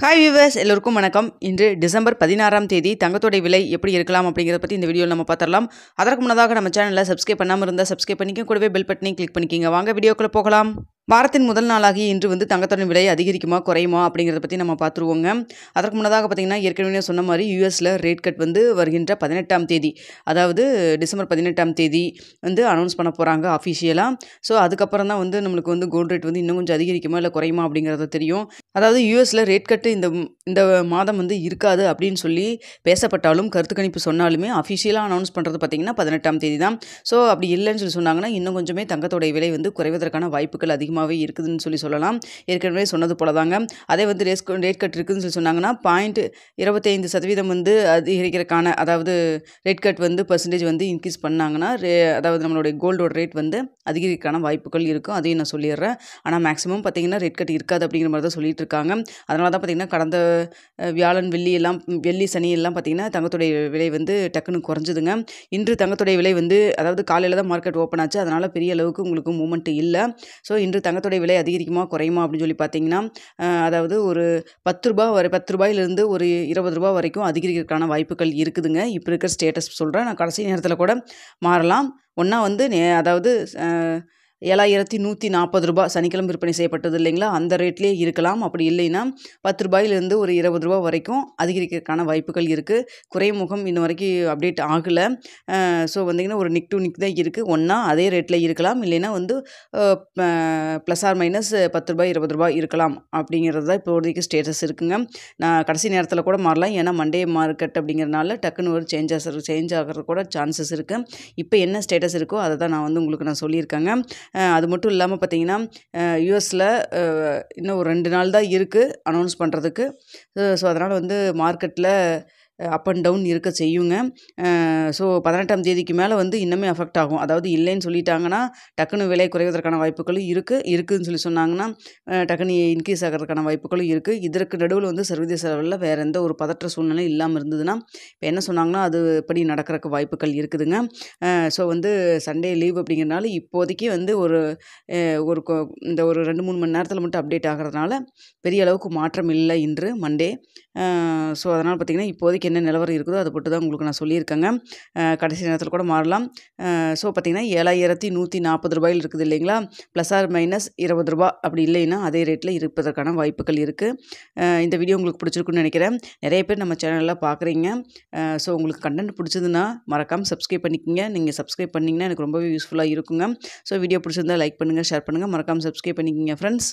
Hi viewers எல்லோருக்கும் வணக்கம். இன்று டிசம்பர் 16ஆம் தேதி தங்கத்தோட விலை எப்படி இருக்கலாம் அப்படிங்கிறத பற்றி இந்த வீடியோவில் நம்ம பார்த்துடலாம். அதற்கு முன்னதாக நம்ம சேனலில் சப்ஸ்கிரைப் பண்ணாமல் இருந்தால் சப்ஸ்கிரைப் பண்ணிக்க, கூடவே பெல் பட்டனையும் கிளிக் பண்ணிக்கிங்க. வாங்க வீடியோக்குள்ளே போகலாம். வாரத்தின் முதல் நாளாகிய இன்று தங்கத்தோட விலை அதிகரிக்குமா குறையுமா அப்படிங்கிறத பற்றி நம்ம பார்த்துருவோங்க. அதற்கு முன்னதாக பார்த்தீங்கன்னா ஏற்கனவே சொன்ன மாதிரி யூஎஸில் ரேட் கட் வருகின்ற 18ஆம் தேதி, அதாவது டிசம்பர் 18ஆம் தேதி அனௌன்ஸ் பண்ண போகிறாங்க அஃபிஷியலாக. ஸோ அதுக்கப்புறம் தான் நம்மளுக்கு கோல்டு ரேட் இன்னும் கொஞ்சம் அதிகரிக்குமா இல்லை குறையுமா அப்படிங்கிறது தெரியும். அதாவது யூஎஸில் ரேட் கட்டு இந்த மாதம் இருக்காது அப்படின்னு சொல்லி பேசப்பட்டாலும், கருத்து கணிப்பு சொன்னாலுமே அஃபிஷியலாக அனௌன்ஸ் பண்ணுறது பார்த்திங்கன்னா 18ஆம் தேதி தான். ஸோ அப்படி இல்லைன்னு சொல்லி சொன்னாங்கன்னா இன்னும் கொஞ்சமே தங்கத்தோடைய விலை குறைவதற்கான வாய்ப்புகள் அதிகமாகவே இருக்குதுன்னு சொல்லலாம். ஏற்கனவே சொன்னது போல தாங்க. அதே ரேட் கட் இருக்குதுன்னு சொல்லி சொன்னாங்கன்னா 0.25% அதிகரிக்கிறதுக்கான, அதாவது ரேட் கட் பர்சன்டேஜ் இன்க்ரீஸ் பண்ணாங்கன்னா அதாவது நம்மளுடைய கோல்டோட ரேட் அதிகரிக்கான வாய்ப்புகள் இருக்கும். அதையும் நான் சொல்லிடுறேன். ஆனால் மேக்ஸிமம் பார்த்திங்கன்னா ரேட் கட் இருக்காது அப்படிங்கிற மாதிரி தான் சொல்லிட்டு இருக்காங்க. அதனால தான் பார்த்திங்கன்னா கடந்த வியாழன் வெள்ளி சனி எல்லாம் பார்த்திங்கன்னா தங்கத்துடைய விலை டக்குன்னு குறைஞ்சிதுங்க. இன்று தங்கத்துடைய விலை அதாவது காலையில் தான் மார்க்கெட் ஓப்பன் ஆச்சு. அதனால் பெரிய அளவுக்கு உங்களுக்கு மூமெண்ட் இல்லை. ஸோ இன்று தங்கத்துடைய விலை அதிகரிக்குமா குறையுமா அப்படின்னு சொல்லி பார்த்தீங்கன்னா, அதாவது ஒரு ₹10 ஒரு ₹20 வரைக்கும் அதிகரிக்கிறதுக்கான வாய்ப்புகள் இருக்குதுங்க. இப்போ இருக்கிற ஸ்டேட்டஸ் சொல்கிறேன். நான் கடைசி நேரத்தில் கூட மாறலாம். ஒன்றா அதாவது ₹7,140 சனிக்கிழமை விற்பனை செய்யப்பட்டது இல்லைங்களா, அந்த ரேட்லேயே இருக்கலாம். அப்படி இல்லைன்னா ₹10 ஒரு ₹20 வரைக்கும் அதிகரிக்கிறதுக்கான வாய்ப்புகள் இருக்குது. குறைமுகம் இன்ன வரைக்கும் அப்டேட் ஆகலை. ஸோ ஒரு நிக் டு நிக் தான் இருக்குது. ஒன்றா அதே ரேட்டில் இருக்கலாம், இல்லைன்னா ப்ளஸ் ஆர் மைனஸ் ₹10 ₹20 இருக்கலாம் அப்படிங்கிறது தான் இப்போதைக்கு ஸ்டேட்டஸ் இருக்குங்க. நான் கடைசி நேரத்தில் கூட மாறலாம். ஏன்னா மண்டே மார்க்கெட் அப்படிங்கிறனால டக்குன்னு ஒரு சேஞ்ச் ஆகிறது கூட சான்சஸ் இருக்குது. இப்போ என்ன ஸ்டேட்டஸ் இருக்கோ அதை தான் நான் உங்களுக்கு நான் சொல்லியிருக்கேங்க. அது மட்டும் இல்லாமல் பார்த்தீங்கன்னா யூஎஸில் இன்னும் ஒரு 2 நாள் தான் இருக்குது அனௌன்ஸ் பண்ணுறதுக்கு. ஸோ அதனால் மார்க்கெட்டில் அப் அண்ட் டவுன் இருக்க செய்யுங்க. ஸோ 18ஆம் தேதிக்கு மேலே இன்னுமே அஃபெக்ட் ஆகும். அதாவது இல்லைன்னு சொல்லிட்டாங்கன்னா டக்குன்னு விலை குறைவதற்கான வாய்ப்புகளும் இருக்குதுன்னு சொல்லி சொன்னாங்கன்னா டக்குன்னு இன்க்ரீஸ் ஆகிறதுக்கான வாய்ப்புகளும் இருக்குது. இதற்கு நடுவில் சர்வதேச லெவலில் வேறு எந்த ஒரு பதற்ற சூழ்நிலை இல்லாமல் இருந்ததுன்னா இப்போ என்ன சொன்னாங்கன்னா அது படி நடக்கிறதுக்கு வாய்ப்புகள் இருக்குதுங்க. ஸோ சண்டே லீவ் அப்படிங்கிறனால இப்போதைக்கு ஒரு இந்த ஒரு 2-3 மணி நேரத்தில் மட்டும் அப்டேட் ஆகிறதுனால பெரிய அளவுக்கு மாற்றம் இல்லை இன்று மண்டே. ஸோ அதனால் பார்த்திங்கன்னா இப்போதைக்கு என்ன நிலவரம் இருக்குதோ அதை போட்டு தான் உங்களுக்கு நான் சொல்லியிருக்கேங்க. கடைசி நேரத்தில் கூட மாறலாம். ஸோ பார்த்திங்கன்னா ₹7,140 இருக்குது இல்லைங்களா, ப்ளஸ் ஆர் மைனஸ் ₹20 அப்படி இல்லைன்னா அதே ரேட்டில் இருப்பதற்கான வாய்ப்புகள் இருக்குது. இந்த வீடியோ உங்களுக்கு பிடிச்சிருக்குன்னு நினைக்கிறேன். நிறைய பேர் நம்ம சேனலில் பார்க்குறீங்க. ஸோ உங்களுக்கு கண்டென்ட் பிடிச்சதுன்னா மறக்காமல் சப்ஸ்கிரைப் பண்ணிக்கோங்க. நீங்கள் சப்ஸ்கிரைப் பண்ணிங்கன்னா எனக்கு ரொம்பவே யூஸ்ஃபுல்லாக இருக்குங்க. ஸோ வீடியோ பிடிச்சிருந்தால் லைக் பண்ணுங்கள், ஷேர் பண்ணுங்கள், மறக்காமல் சப்ஸ்கிரைப் பண்ணிக்கோங்க ஃப்ரெண்ட்ஸ்.